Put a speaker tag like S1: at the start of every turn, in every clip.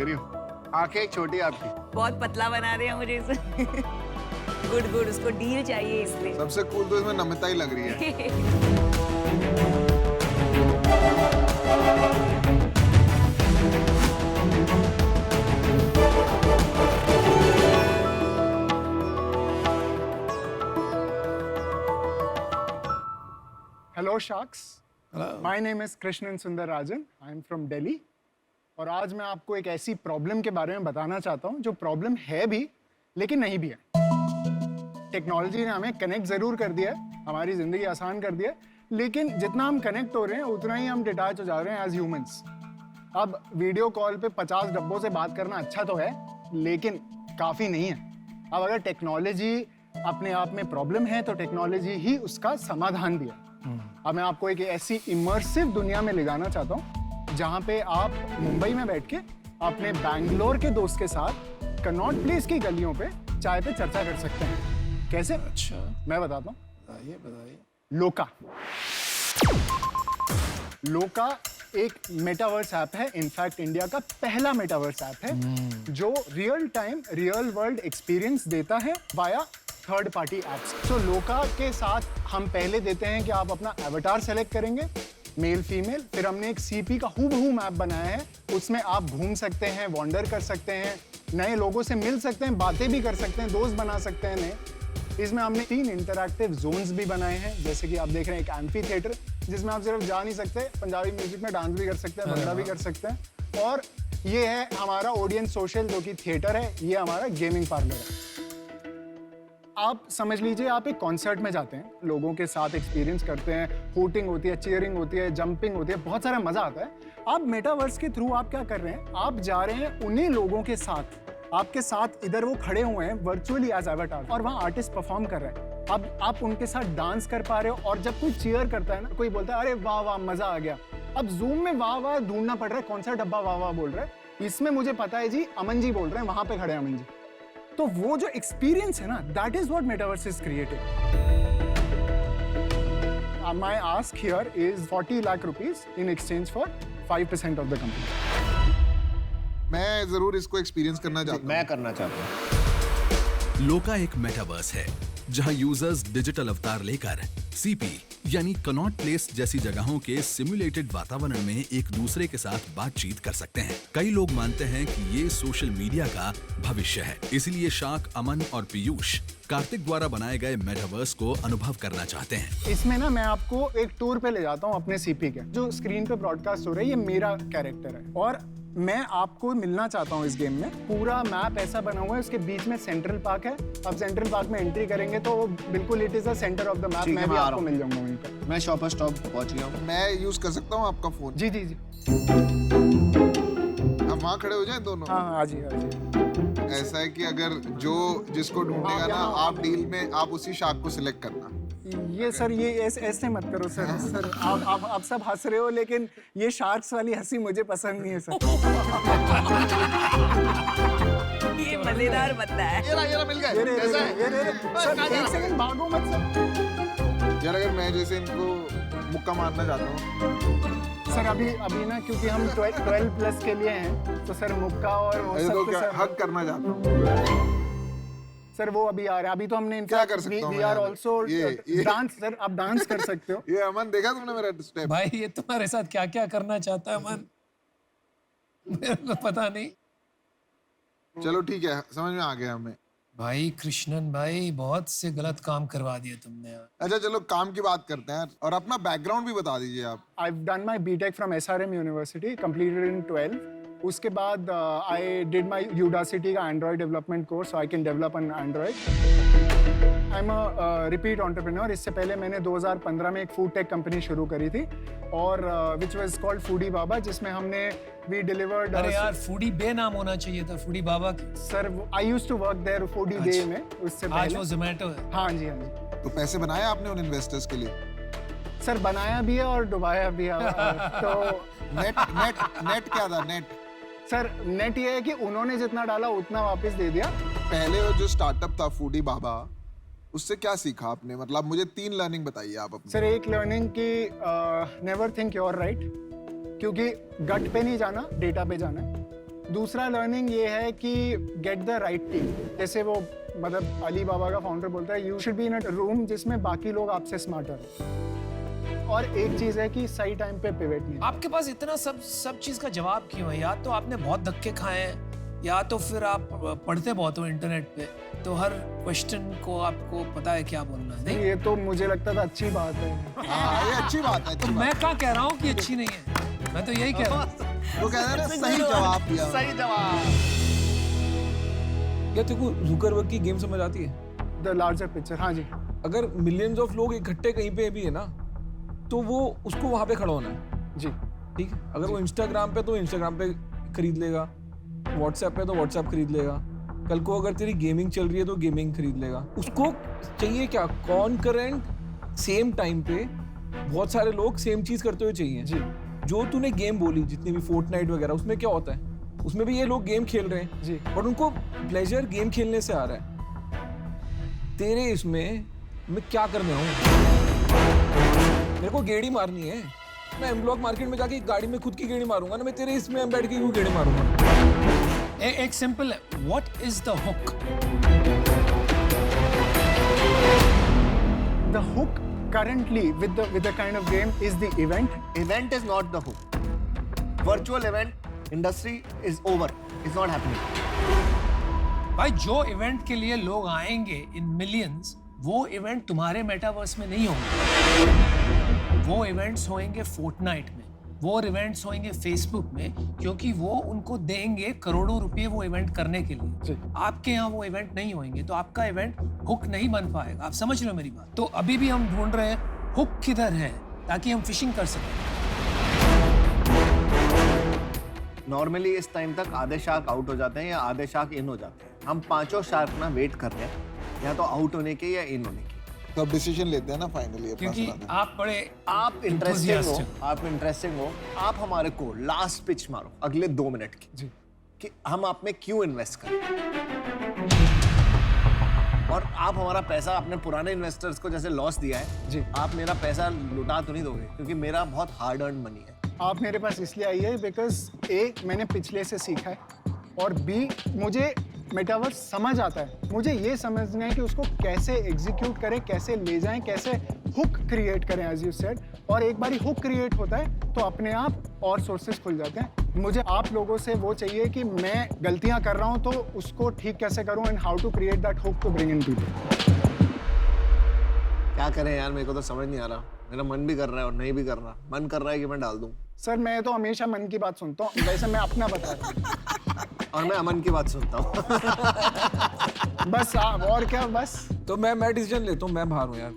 S1: लग रही हूँ। आंखें छोटी आपकी।
S2: बहुत पतला बना रहे हैं मुझे इसे। गुड गुड, उसको डील चाहिए इसलिए।
S1: सबसे कूल तो इसमें नम्रता ही लग रही है।
S3: Hello Sharks. My name is Krishnan Sundararajan. I am from Delhi. और आज मैं आपको एक ऐसी प्रॉब्लम के बारे में बताना चाहता हूँ जो प्रॉब्लम है भी लेकिन नहीं भी है। टेक्नोलॉजी ने हमें कनेक्ट ज़रूर कर दिया है, हमारी ज़िंदगी आसान कर दिया है, लेकिन जितना हम कनेक्ट हो रहे हैं उतना ही हम डिटैच हो जा रहे हैं एज ह्यूमंस। अब वीडियो कॉल पे 50 डब्बों से बात करना अच्छा तो है, लेकिन काफ़ी नहीं है। अब अगर टेक्नोलॉजी अपने आप में प्रॉब्लम है तो टेक्नोलॉजी ही उसका समाधान भी है। अब मैं आपको एक ऐसी इमर्सिव दुनिया में ले जाना चाहता हूँ जहाँ पे आप मुंबई में बैठ के अपने बैंगलोर के दोस्त के साथ कनॉट प्लेस की गलियों पे चाय पे चर्चा कर सकते हैं। कैसे?
S4: अच्छा,
S3: मैं बताता हूँ।
S4: बताइए।
S3: लोका। लोका एक मेटावर्स ऐप है, इनफैक्ट इंडिया का पहला मेटावर्स ऐप है जो real time real world experience देता है वाया थर्ड पार्टी एप्स। तो लोका के साथ हम पहले देते हैं कि आप अपना एवटार सेलेक्ट करेंगे, मेल फीमेल, फिर हमने एक सीपी का हूबहू मैप बनाया है, उसमें आप घूम सकते हैं, वॉन्डर कर सकते हैं, नए लोगों से मिल सकते हैं, बातें भी कर सकते हैं, दोस्त बना सकते हैं नए। इसमें हमने 3 इंटरैक्टिव जोन्स भी बनाए हैं, जैसे कि आप देख रहे हैं एक एम्फी थिएटर जिसमें आप सिर्फ जा नहीं सकते, पंजाबी म्यूजिक में डांस भी कर सकते हैं, भंगड़ा भी कर सकते हैं। और ये है हमारा ऑडियंस सोशल जो कि थिएटर है, ये हमारा गेमिंग पार्लर है। आप समझ लीजिए आप एक कॉन्सर्ट में जाते हैं, लोगों के साथ एक्सपीरियंस करते हैं, हूटिंग होती है, चीयरिंग होती है, जंपिंग होती है, बहुत सारा मजा आता है। आप मेटावर्स के थ्रू आप क्या कर रहे हैं, आप जा रहे हैं उन्हीं लोगों के साथ, आपके साथ इधर वो खड़े हुए हैं वर्चुअली एज एवटार, और वहाँ आर्टिस्ट परफॉर्म कर रहे हैं। अब आप उनके साथ डांस कर पा रहे हो, और जब कोई चीयर करता है ना, कोई बोलता है अरे वाह वाह मजा आ गया, अब जूम में वाह वाह ढूंढना पड़ रहा है, कौन सा डब्बा वाह वाह बोल रहा है। इसमें मुझे पता है जी अमन जी बोल रहे हैं, वहां पे खड़े हैं अमन जी। तो वो जो एक्सपीरियंस है ना, that is what metaverse is creating. My ask here is 40 lakh rupees in exchange for 5% of the company.
S1: मैं जरूर इसको एक्सपीरियंस करना चाहता हूँ।
S4: मैं करना चाहता हूँ।
S5: लोका एक मेटावर्स है जहां यूजर्स डिजिटल अवतार लेकर सीपी यानी कनॉट प्लेस जैसी जगहों के सिमुलेटेड वातावरण में एक दूसरे के साथ बातचीत कर सकते हैं। कई लोग मानते हैं कि ये सोशल मीडिया का भविष्य है, इसलिए शाक, अमन और पीयूष कार्तिक द्वारा बनाए गए मेटावर्स को अनुभव करना चाहते हैं।
S3: इसमें ना मैं आपको एक टूर पे ले जाता हूँ अपने सीपी के, जो स्क्रीन पे ब्रॉडकास्ट हो रहा है, ये मेरा कैरेक्टर है और मैं आपको मिलना चाहता हूँ इस गेम में। पूरा मैप ऐसा बना हुआ है, उसके बीच में सेंट्रल पार्क है। अब सेंट्रल पार्क में एंट्री करेंगे तो बिल्कुल it is the centre of the map. मैं भी आपको मिल जाऊंगा वहीं पर।
S4: मैं शॉपर स्टॉप पहुंच गया हूँ।
S1: मैं यूज कर सकता हूँ आपका फोन?
S3: जी जी जी,
S1: हम वहाँ खड़े हो जाएं दोनों?
S3: हाँ आ जाइए।
S1: ऐसा है कि अगर जो जिसको ढूंढेगा ना, आप डील में आप उसी शार्क को सिलेक्ट करना।
S3: ये सर, ये ऐसे मत करो सर। सर आप सब हंस रहे हो, लेकिन ये शार्क्स वाली हंसी मुझे पसंद नहीं है सर।
S2: ये मजेदार बंदा है।
S1: ये मिल गए। कैसा है?
S3: सर एक सेकंड भागो मत सर।
S1: यार अगर मैं जैसे इनको मुक्का मारना चाहता हूँ
S3: सर, अभी ना क्योंकि हम 12 प्लस के लिए हैं, तो सर मुक्का और वो सब
S1: तो
S3: तो
S1: क्या
S3: सर
S1: हक करना चाहता हूँ।
S3: सर वो अभी आ रहा है। अभी तो हमने
S1: क्या कर सकता हूँ
S3: वी आर आल्सो
S1: ये
S3: डांस। सर आप डांस कर सकते हो।
S1: ये अमन, देखा तुमने मेरा स्टेप?
S6: भाई ये तुम्हारे साथ क्या क्या करना चाहता है मन, मेरे को पता नहीं।
S1: चलो ठीक है, समझ में आ गया हमें।
S6: भाई कृष्णन भाई, बहुत से गलत काम करवा दिए तुमने यार।
S1: अच्छा चलो काम की बात करते हैं, और अपना बैकग्राउंड भी बता दीजिए आप।
S3: I've done my BTech from SRM University, completed in 12. उसके बाद I did my Udacity का Android development course, so I can develop on Android. I'm a repeat entrepreneur. इससे पहले मैंने 2015 में एक फूड टेक कंपनी शुरू करी थी, और which was called Foodie Baba, जिसमें हमने we delivered.
S6: अरे यार फूडी बे नाम होना चाहिए था, फूडी बाबा की।
S3: Sir I used to work there Foodie Bay में उससे
S6: आज
S3: पहले।
S6: वो जोमेटो है।
S3: हाँ जी हाँ जी।
S1: तो पैसे बनाए आपने उन इन्वेस्टर्स के लिए?
S3: सर बनाया भी है और डुबाया भी है। तो
S1: नेट क्या था? नेट
S3: सर नेट ये है कि उन्होंने जितना डाला उतना वापस दे दिया।
S1: पहले वो जो स्टार्टअप था फूडी बाबा, उससे क्या सीखा आपने? मतलब मुझे 3 लर्निंग बताइए आप अपनी।
S3: सर एक लर्निंग की नेवर थिंक योर राइट, क्योंकि गट पे नहीं जाना, डेटा पे जाना है। दूसरा लर्निंग ये है कि गेट द राइट टीम। जैसे वो मतलब अली बाबा का फाउंडर बोलता है, you should be in a room जिसमें बाकी लोग आपसे स्मार्टर हो। और एक चीज है कि सही टाइम पे पिवट नहीं।
S6: आपके पास इतना सब चीज का जवाब क्यों है? या तो आपने बहुत धक्के खाए हैं, या तो फिर आप पढ़ते बहुत हो इंटरनेट पे, तो हर क्वेश्चन को आपको पता है क्या बोलना है। नहीं,
S3: ये तो मुझे लगता था अच्छी बात है।
S1: हाँ, ये अच्छी बात है।
S6: तो मैं क्या कह रहा हूँ कि अच्छी नहीं है, मैं तो यही कह रहा हूँ।
S1: वो कह रहे हैं ना, सही जवाब दिया।
S4: सही जवाब।
S7: क्या तेरे को जुकरबर्ग की गेम समझ आती है?
S3: द लार्जर पिक्चर, हाँ जी।
S7: अगर मिलियंस ऑफ लोग इकट्ठे कहीं पे भी है ना, तो वो उसको वहां पे खड़ा होना है।
S3: जी
S7: ठीक है, अगर वो इंस्टाग्राम पे तो इंस्टाग्राम पे खरीद लेगा, व्हाट्सएप पे तो व्हाट्सएप खरीद लेगा, कल को अगर तेरी गेमिंग चल रही है तो गेमिंग खरीद लेगा। उसको चाहिए क्या? कॉन्करेंट सेम टाइम पे बहुत सारे लोग सेम चीज करते हुए चाहिए।
S3: जी
S7: जो तूने गेम बोली, जितनी भी फोर्टनाइट वगैरह, उसमें क्या होता है? उसमें भी ये लोग गेम खेल रहे हैं
S3: जी।
S7: और उनको प्लेजर गेम खेलने से आ रहा है। तेरे इसमें मैं क्या करने आऊँ? मेरे को गेड़ी मारनी है, मैं एम ब्लॉक मार्केट में जाके गाड़ी में खुद की गेड़ी मारूंगा ना। मैं तेरे इसमें बैठ के क्यों गेड़ी मारूंगा?
S6: एक सिंपल है, what is the hook?
S3: The hook currently with the kind of game is the event.
S4: Event is not the hook. Virtual event industry is over. It's not happening.
S6: भाई जो इवेंट के लिए लोग आएंगे इन मिलियंस, वो event तुम्हारे metaverse में नहीं होंगे। वो इवेंट्स होंगे फोर्टनाइट में, वो इवेंट्स होंगे फेसबुक में, क्योंकि वो उनको देंगे करोड़ों रुपए वो इवेंट करने के लिए। आपके यहाँ वो इवेंट नहीं होंगे, तो आपका इवेंट हुक नहीं बन पाएगा। आप समझ रहे हो मेरी बात? तो अभी भी हम ढूंढ रहे हैं हुक किधर है, ताकि हम फिशिंग कर सकें।
S4: नॉर्मली इस टाइम तक आधे शार्क आउट हो जाते हैं या आधे शार्क इन हो जाते हैं। हम पांचों शार्क ना वेट कर रहे हैं, या तो आउट होने के या इन होने के।
S1: तो अब डिसीजन लेते हैं ना फाइनली।
S6: क्योंकि आप बड़े
S4: आप इंटरेस्टिंग
S6: enthusiast
S4: हो, आप इंटरेस्टिंग हो, आप हमारे को लास्ट पिच मारो अगले 2 मिनट की
S3: जी।
S4: कि हम आप में क्यों इन्वेस्ट करें, और आप हमारा पैसा अपने पुराने इन्वेस्टर्स को जैसे लॉस दिया है
S3: जी।
S4: आप मेरा पैसा लुटा तो नहीं दोगे, क्योंकि मेरा बहुत हार्ड अर्न मनी है।
S3: आप मेरे पास इसलिए आई है बिकॉज ए मैंने पिछले से सीखा है, और बी मुझे मेटावर्स समझ आता है। मुझे ये समझना है कि उसको कैसे एग्जीक्यूट करें, कैसे ले जाएं, कैसे हुक क्रिएट करें एज यू सेड। और एक बार हुक क्रिएट होता है तो अपने आप और सोर्सेज खुल जाते हैं। मुझे आप लोगों से वो चाहिए कि मैं गलतियां कर रहा हूं तो उसको ठीक कैसे करूं, and how to create that hook to bring in people.
S4: क्या करें यार, मेरे को तो समझ नहीं आ रहा। मेरा मन भी कर रहा है और नहीं भी कर रहा। मन कर रहा है कि मैं डाल दूं।
S3: सर मैं तो हमेशा मन की बात सुनता हूँ, वैसे मैं अपना बता रहा हूँ।
S4: और मैं अमन की बात सुनता हूँ।
S3: बस और क्या, बस
S7: तो मैं डिसीजन लेता हूँ। मैं बाहर हूँ यार,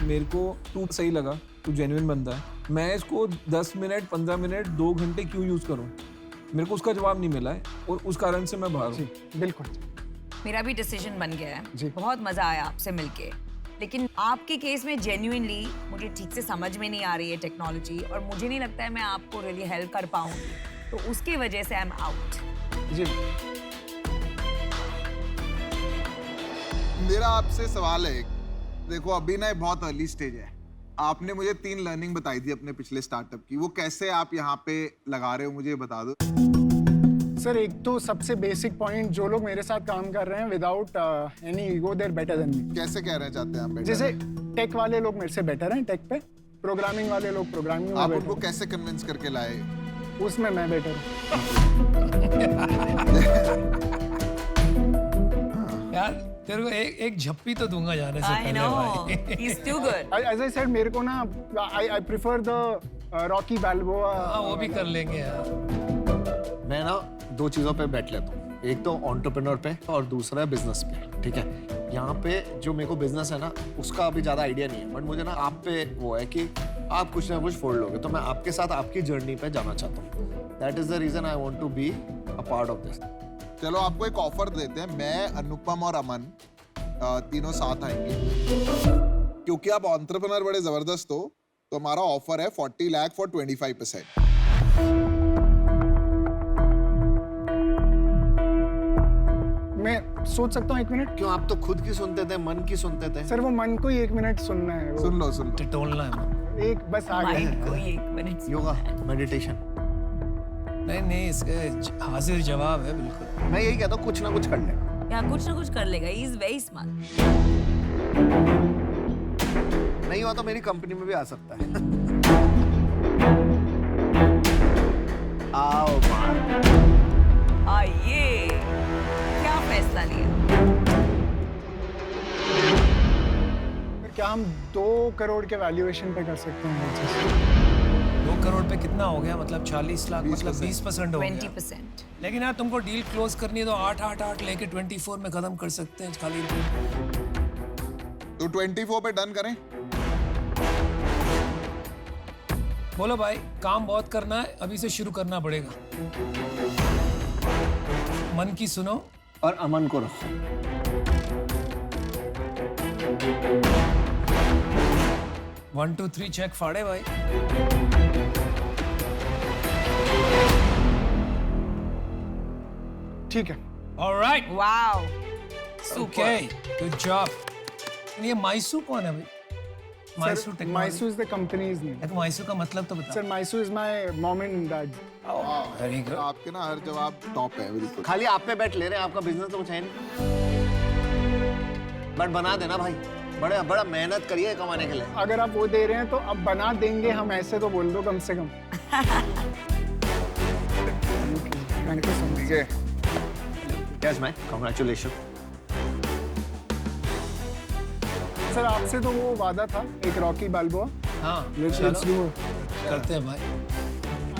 S7: मेरे को तू सही लगा, तू जेन्युइन बंदा है। मैं इसको 10 मिनट 15 मिनट 2 घंटे क्यों यूज करूँ? मेरे को उसका जवाब नहीं मिला है और उस कारण से मैं बाहर हूँ।
S3: बिल्कुल।
S2: मेरा भी डिसीजन बन गया
S3: जी।
S2: है। बहुत मजा आया आपसे मिलके, लेकिन आपके केस में जेन्युइनली मुझे ठीक से समझ में नहीं आ रही है टेक्नोलॉजी, और मुझे नहीं लगता है मैं आपको रियली हेल्प कर पाऊंगी, तो उसकी वजह से आई एम आउट।
S3: जी।
S1: मेरा आपसे सवाल है, देखो अभी ना बहुत अर्ली स्टेज है। आपने मुझे 3 लर्निंग बताई थी अपने पिछले स्टार्टअप की, वो कैसे आप यहाँ पे लगा रहे हो मुझे बता दो।
S3: सर एक तो सबसे बेसिक पॉइंट, जो लोग मेरे साथ काम कर रहे हैं without any ego they are better than me.
S1: कैसे कह रहे चाहते हैं आप?
S3: जैसे टेक वाले लोग मेरे से बेटर हैं टेक पे, प्रोग्रामिंग वाले लोग प्रोग्रामिंग में
S1: आप
S3: बेटर
S1: उनको
S3: हैं।
S1: कैसे कन्विंस करके लाए?
S3: उसमें मैं बेटर हूँ।
S6: यार तेरे को एक झप्पी तो दूंगा जाने से
S2: आई
S6: पहले
S2: नो,
S6: भाई।
S2: He is too good.
S3: As I said, मेरे को ना I prefer the Rocky Balboa.
S6: हाँ, वो भी कर लेंगे यार।
S4: मैं ना 2 चीज़ों पे बैठ लेता हूँ, एक तो एंटरप्रेन्योर पे और दूसरा है बिजनेस पे। ठीक है, यहाँ पे जो मेरे को बिजनेस है ना उसका अभी ज़्यादा आइडिया नहीं है, बट मुझे ना आप पे वो है कि आप कुछ ना कुछ फोड़ लोगे, तो मैं आपके साथ आपकी जर्नी पे जाना चाहता हूँ। That is the reason I want to be a part of this.
S1: चलो आपको एक ऑफर देते हैं, मैं, अनुपम और अमन तीनों साथ आएंगे। क्योंकि आप एंटरप्रेन्योर बड़े जबरदस्त हो, तो हमारा ऑफर है 40 लाख फॉर 25%।
S3: मैं सोच सकता हूँ 1 मिनट?
S4: क्यों, आप तो खुद की सुनते थे, मन की सुनते थे।
S3: सर वो मन को ही 1 मिनट सुनना है। वो
S1: सुन लो।
S6: टिटोलना है।
S3: एक बस आ गया।
S2: माइंड को ही 1 मिनट।
S4: योगा, मेडिटेशन।
S6: नहीं इसका हाजिर जवाब है बिल्कुल।
S4: मैं यही कहता हूँ कुछ ना कुछ कर लेगा।
S2: या कुछ ना कुछ कर लेगा, ही इज वेरी स्मार्ट।
S4: नहीं हुआ तो मेरी कंपनी में भी आ सकता है। आओ मार।
S2: आइए, क्या फैसला लिया?
S3: फिर क्या हम 2 करोड़ के वैल्यूएशन पे कर सकते हैं?
S6: 2 करोड़ पे कितना हो गया? मतलब 40 लाख, मतलब 20% हो गया।
S2: 20%।
S6: लेकिन यार तुमको डील क्लोज करनी है तो 8 लेके 24 में खत्म कर सकते हैं खाली।
S1: तो 24 पे डन करें?
S6: बोलो भाई, काम बहुत करना है, अभी से शुरू करना पड़ेगा। मन की सुनो
S4: और अमन को रखो।
S6: वन 2 3 चेक फाड़े भाई।
S3: ठीक है।
S6: Alright,
S2: wow,
S6: okay, good job. ये माइसू कौन है भाई? Maisu
S3: sir, Maisu is the company's name.
S6: Maisu का मतलब तो बता।
S3: Sir, Maisu is my mom and dad.
S6: Very good.
S1: आपके ना हर जवाब टॉप है, बिल्कुल।
S4: खाली आप पे बैठ ले रहे हैं, आपका बिजनेस तो कुछ है नहीं। बट बना देना भाई, बड़ा मेहनत करिए कमाने के लिए।
S3: अगर आप वो दे रहे हैं तो अब बना देंगे हम, ऐसे तो बोल दो कम से कम। Thank you so much.
S4: Yes man, congratulation.
S3: Sir, आपसे तो वो वादा था एक रॉकी बाल्बोआ।
S6: हाँ,
S3: लेट्स
S6: चलो
S3: डू।
S6: करते हैं भाई।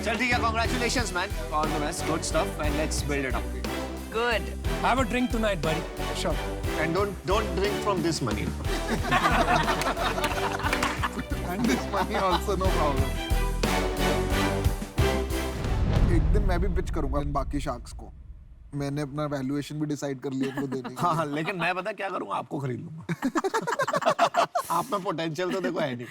S4: चल ठीक है, congratulations man, all the best, good stuff and let's build it up.
S2: Good.
S6: Have a drink tonight buddy।
S3: Sure.
S4: And don't drink from this money.
S1: And this money also, no problem. एक दिन मैं भी pitch करूंगा इन बाकी sharks को। मैंने अपना valuation भी डिसाइड कर लिया इनको देने की।
S4: हाँ, लेकिन मैं पता क्या करूंगा, आपको खरीद लूंगा। आप में पोटेंशियल तो देखो है नहीं।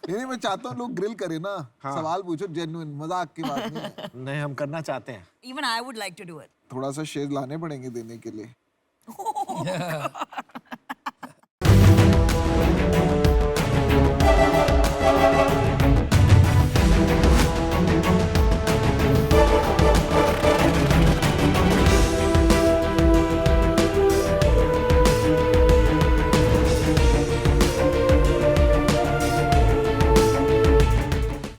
S1: नहीं, मैं चाहता हूँ लोग ग्रिल करे ना। सवाल पूछो जेन्युइन, मजाक की बात नहीं है।
S4: नहीं, हम करना चाहते हैं।
S2: Even I would like to do it.
S1: थोड़ा सा शेयर लाने पड़ेंगे देने के लिए।